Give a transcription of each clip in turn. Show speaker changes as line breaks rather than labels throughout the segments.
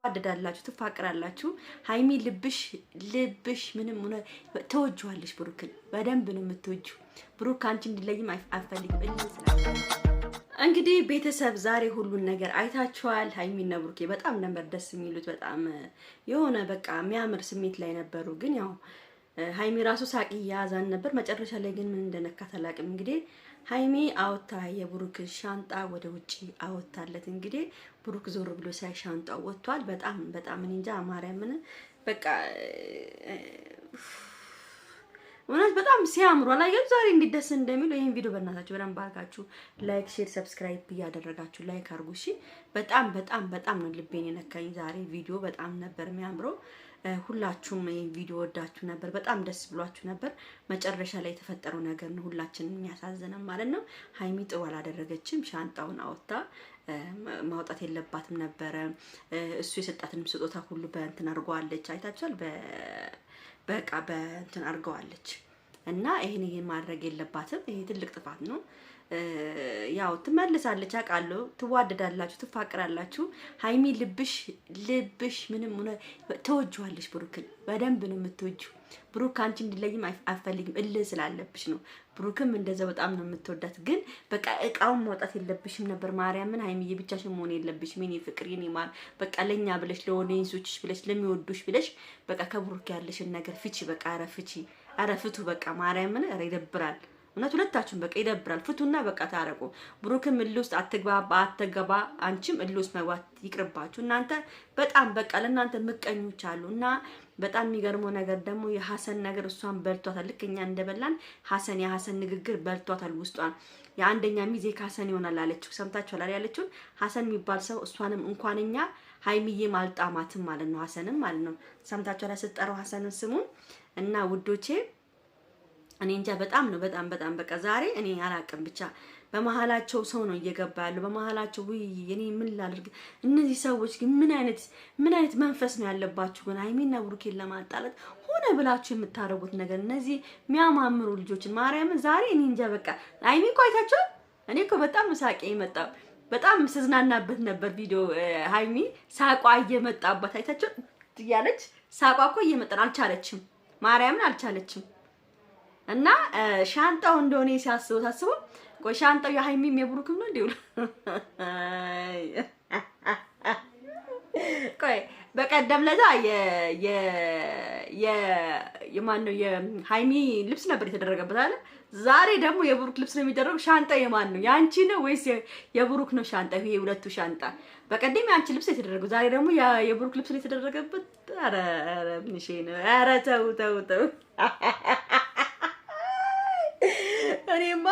ትዋደዳላችሁ ትፋቀራላችሁ ሃይሚ ልብሽ ምንም ሆነ ተወጁዋለሽ ብሩክን በደንብ ነው የምትወጂው ብሩክ አንቺ እንዲለይም አፈልግም እንግዲህ ቤተሰብ ዛሬ ሁሉን ነገር አይታችኋል ሃይሚና ብሩኬ በጣም ነበር ደስ የሚሉት በጣም የሆነ በቃ የሚያምር ስሜት ላይ ነበሩ ግን ያው ሃይሚ ራሱ ሳቂ ያዛን ነበር መጨረሻ ላይ ግን ምን እንደነካት አላቅም እንግዲህ ሃይሚ አውጣ የብሩክ ሻንጣ ወደ ውጪ አወጣለት እንግዲህ ብሩክ ዞር ብሎ ሳይ ሻንጣው ወጥቷል በጣም እንጃ ማርያምን በቃ ወናስ በጣም ሲያምሩ አላየው ዛሬ እንዲደስ እንደሚሉ ይሄን ቪዲዮ በእናታችሁ በደንብ አድርጋችሁ ላይክ ሼር ሰብስክራይብ ያደረጋችሁ ላይክ አድርጉ እሺ በጣም ነው ልቤን የነካኝ ዛሬ ቪዲዮ በጣም ነበር የሚያምረው ሁላችሁም ይሄን ቪዲዮ ወዳችሁ ነበር በጣም ደስ ብሏችሁ ነበር መጨረሻ ላይ የተፈጠረው ነገር ነው ሁላችንም የሚያሳዝነን ማለት ነው ሃይሚ ጥሩ አላደረገችም ሻንጣውን አወጣ ማውጣት የለባትም ነበር እሱ የሰጣትንም ስጦታ ሁሉ በእንትን አርጓለች አይታችኋል በቃ በእንትን አርጓለች እና ይሄን ማድረግ የለባትም ይሄ ትልቅ ጥፋት ነው ያው ትመልሳለች አቃለው ትዋደዳላችሁ ትፋቀራላችሁ ሃይሚ ልብሽ ምንም ሆነ ተወጁዋለሽ ብሩክን በደንብ ነው የምትወጂው ብሩክ አንቺ እንዲለይም አፈልግም ስላለብሽ ነው ብሩክም እንደዛ በጣም ነው የምትወዳት ግን በቃ እቃውን ማውጣት የለብሽም ነበር ማርያምን ሃይሚዬ ብቻሽን መሆን የለብሽም የኔ ፍቅር የኔ ማር በቃ ለኛ ብለሽ ለኦዲየንሶችሽ ብለሽ ለሚወዱሽ ብለሽ በቃ ከብሩክ ያለሽን ነገር ፍቺ በቃ አረፍቱ በቃ ማርያምን ይደብራል እውነት ሁለታችሁም በቃ ይደብራል ፍቱና በቃ ታረቁ ብሩክም እልውስጥ አትገባ አንቺም እልውስጥ መግባት ይቅርባችሁ እናንተ በጣም በቃ ለእናንተ ምቀኞች አሉና በጣም የሚገርመው ነገር ደግሞ የሐሰን ነገር እሷን በልቷታል ልክኛ እንደበላን የሐሰን ንግግር በልቷታል ውስጧን የአንደኛ ሚዜ ካሰን ይሆናል አለችው ሰምታችኋል ያለችው ሐሰን የሚባል ሰው እሷንም እንኳንኛ ሃይሚዬ ማልጣማትም ማለት ነው ሐሰንም ማለት ነው ሰምታችኋል ያሰጠረው ሐሰንን ስሙን እና ውዶቼ እኔ እንጃ በጣም በቃ ዛሬ እኔ አላቅም ብቻ በመሃላቸው ሰው ነው እየገባ ያለው በመሃላቸው እኔ ምን ላድርግ እነዚህ ሰዎች ግን ምን አይነት መንፈስ ነው ያለባችሁ ግን ሃይሚና ብሩኬን ለማጣላት ሆነ ብላችሁ የምታረጉት ነገር እነዚህ የሚያማምሩ ልጆችን ማርያምን ዛሬ እኔ እንጃ በቃ ሃይሚ ቆይታችሁ እኔ እኮ በጣም ሳቄ ይመጣው በጣም ስዝናናበት ነበር ቪዲዮ ሃይሚ ሳቋ እየመጣባት አይታችሁ ያለች ሳቋ እኮ እየመጣን አልቻለችም ማርያምን አልቻለችም እና ሻንጣው እንደሆነ ታስበው ቆይ ሻንጣው የሃይሚም የብሩክም ነው እንዴው ቆይ በቀደም ለታ የማን ነው የሃይሚ ልብስ ነበር የተደረገበት አይደል ዛሬ ደግሞ የብሩክ ልብስ ነው የሚደረገው ሻንጣው የማን ነው ያንቺ ነው ወይስ የብሩክ ነው ሻንጣው ይሄ ሁለቱ ሻንጣ በቀደም ያንቺ ልብስ የተደረገው ዛሬ ደግሞ የብሩክ ልብስ ነው የተደረገበት አረ ምንሽ ነው አረ ተው እኔማ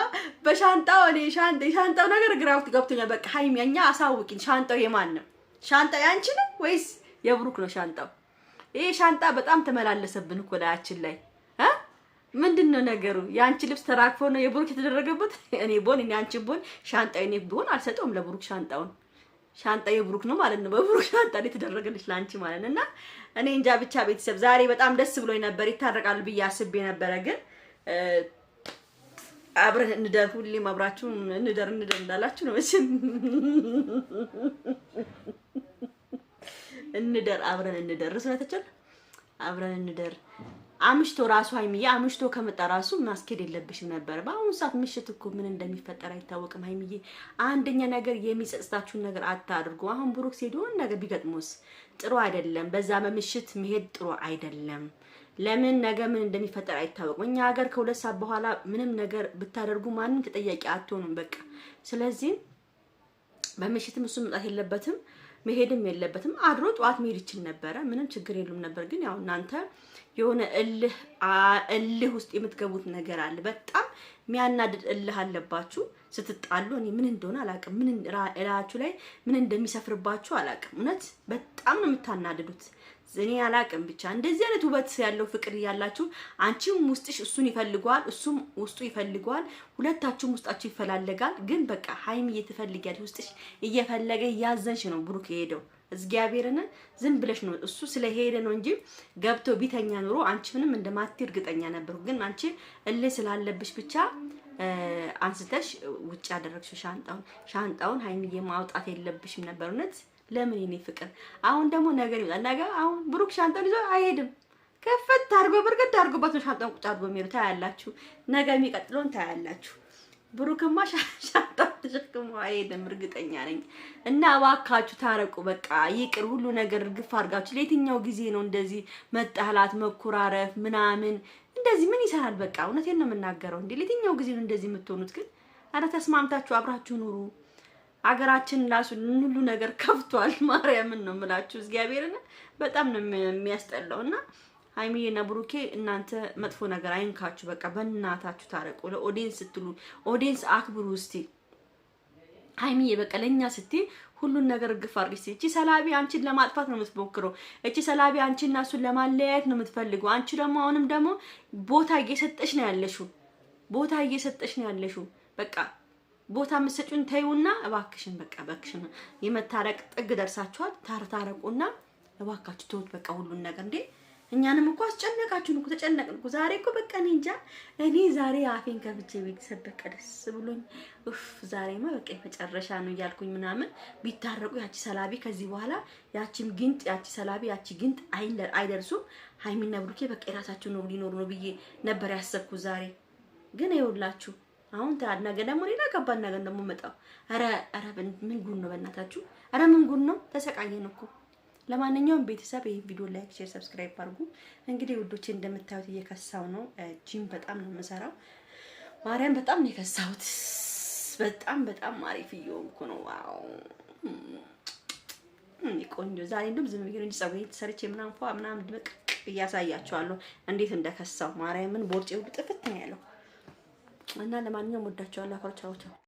በሻንጣው ሻንጣው ነገር ግራውት ገብቶኛል በቃ ሃይሚ እኛ አሳውቂኝ ሻንጣው የማን ነው ሻንጣው ያንቺ ነው ወይስ የብሩክ ነው ሻንጣው ይሄ ሻንጣ በጣም ተመላለሰብን እኮ ላያችን ላይ ምንድነው ነገሩ ያንቺ ልብስ ተራክፎ ነው የብሩክ የተደረገበት እኔ ያንቺ ሻንጣው እኔ አልሰጠውም ለብሩክ ሻንጣው የብሩክ ነው ማለት ነው በብሩክ ሻንጣ ላይ ተደረገልሽ ላንቺ ማለት እና እኔ እንጃ ብቻ ቤተሰብ ዛሬ በጣም ደስ ብሎኝ ነበር ይታረቃሉ ብዬ አስቤ ነበር ግን አብረን እንደር ሁሌም አብራችሁ እንደር እንዳላችሁ ነው መቼም አብረን እንደር ስለተቻለ አብረን እንደር አምሽቶ ራሱ ሃይሚዬ አምሽቶ ከመጣ ራሱ ማስኬድ የለብሽም ነበር በአሁን ሰዓት ምሽት እኮ ምን እንደሚፈጠር አይታወቅም ሃይሚዬ አንደኛ ነገር የሚጸጽታችሁን ነገር አታድርጉ አሁን ብሩክ ሲዶን ነገር ቢገጥሙስ ጥሩ አይደለም በዛ በምሽት መሄድ ጥሩ አይደለም ለምን ነገ ምን እንደሚፈጠር አይታወቅም እኛ ሀገር ከሁለት ሰዓት በኋላ ምንም ነገር ብታደርጉ ማንንም ተጠያቂ አትሆኑም በቃ ስለዚህ በምሽትም እሱ መጣት የለበትም መሄድም የለበትም አድሮ ጧት መሄድ ይችል ነበር ምንም ችግር የለም ነበር ግን ያው እናንተ የሆነ እልህ ውስጥ የምትገቡት ነገር አለ በጣም የሚያናድድ እልህ አለባችሁ ስትጣሉ እኔ ምን እንደሆነ አላቅም ምን እላችሁ ላይ ምን እንደሚሰፍርባችሁ አላቅም እውነት በጣም ነው የምታናድዱት እኔ አላቅም ብቻ እንደዚህ አይነት ውበት ያለው ፍቅር ያላችሁ አንቺም ውስጥሽ እሱን ይፈልጓል እሱም ውስጡ ይፈልጓል ሁለታችሁም ውስጣችሁ ይፈላለጋል ግን በቃ ሃይሚዬ ትፈልጊያለሽ ውስጥሽ እየፈለገ ያዘንሽ ነው ብሩክ ሄደው እግዚአብሔርን ዝም ብለሽ ነው እሱ ስለሄደ ነው እንጂ ገብቶ ቢተኛ ኑሮ አንቺ ምንም እንደማትይ እርግጠኛ ነበር ግን አንቺ እልህ ስላለብሽ ብቻ አንስተሽ ውጭ ያደረግሽው ሻንጣውን ሃይሚዬ ማውጣት የለብሽም ነበር እውነት ለምን የኔ ፍቅር? አሁን ደግሞ ነገር ይመጣል። ነገ አሁን ብሩክ ሻንጣውን ይዞ አይሄድም። ከፈት አድርጎ በርገድ አድርጎበት ነው ሻንጣውን ቁጭ አድርጎ የሚሄዱ። ታያላችሁ። ነገ የሚቀጥለውን ታያላችሁ። ብሩክማ ሻንጣውን ተሸክሞ አይሄድም፣ እርግጠኛ ነኝ። እና እባካችሁ ታረቁ። በቃ ይቅር፣ ሁሉ ነገር ግፍ አድርጋችሁ። ለየትኛው ጊዜ ነው እንደዚህ መጣላት፣ መኩራረፍ ምናምን? እንደዚህ ምን ይሰራል? በቃ እውነቴን ነው የምናገረው። እንዴ ለየትኛው ጊዜ ነው እንደዚህ የምትሆኑት? ግን አረ ተስማምታችሁ አብራችሁ ኑሩ። አገራችን ራሱ ሁሉ ነገር ከፍቷል። ማርያምን ነው የምላችሁ። እግዚአብሔርን በጣም ነው የሚያስጠላውና ሃይሚዬና ብሩኬ እናንተ መጥፎ ነገር አይንካችሁ። በቃ በእናታችሁ ታረቁ። ለኦዲየንስ ስትሉ ኦዲየንስ አክብሩ። እስቲ ሃይሚዬ በቃ ለኛ ስትይ ሁሉን ነገር ግፍ አድርጊ። እቺ ሰላቢ አንቺን ለማጥፋት ነው የምትሞክረው። እቺ ሰላቢ አንቺና እሱን ለማለያየት ነው የምትፈልገው። አንቺ ደግሞ አሁንም ደግሞ ቦታ እየሰጠሽ ነው ያለሽው። ቦታ እየሰጠሽ ነው ያለሽው። በቃ ቦታ መስጭውን ተይውና እባክሽን፣ በቃ እባክሽን የመታረቅ ጥግ ደርሳችኋል። ታረቁና እባካችሁ ተውት በቃ ሁሉን ነገር። እንዴ እኛንም እኮ አስጨነቃችሁን እኮ፣ ተጨነቅን እኮ ዛሬ እኮ በቃ እኔ እንጃ። እኔ ዛሬ አፌን ከፍቼ ቤተሰብ በቃ ደስ ብሎኝ ዛሬማ በቃ የመጨረሻ ነው እያልኩኝ ምናምን ቢታረቁ ያቺ ሰላቢ ከዚህ በኋላ ያቺም ግንጥ ያቺ ሰላቢ ያቺ ግንጥ አይደርሱም። ሃይሚና ብሩኬ በቃ የራሳቸው ነው ሊኖሩ ነው ብዬ ነበር ያሰብኩት ዛሬ። ግን ይኸውላችሁ አሁን ነገ ደግሞ ሌላ ከባድ ነገር ደግሞ መጣው። አረ ምን ጉድ ነው በእናታችሁ! አረ ምን ጉድ ነው! ተሰቃየን እኮ። ለማንኛውም ቤተሰብ ይሄን ቪዲዮ ላይክ፣ ሼር፣ ሰብስክራይብ አድርጉ። እንግዲህ ውዶቼ እንደምታዩት እየከሳው ነው። ጂም በጣም ነው የምሰራው። ማርያም በጣም ነው የከሳሁት። በጣም አሪፍ እየሆንኩ ነው። ዋው ቆንጆ። ዛሬ እንደውም ዝም ብዬ እንጂ ጸጉሬን ተሰርቼ ምናምን ድምቅ እያሳያችኋለሁ እንዴት እንደከሳው። ማርያምን ቦርጬ ሁሉ ጥፍት ነው ያለው። እና ለማንኛውም ወዳችኋለሁ። አፈርቻው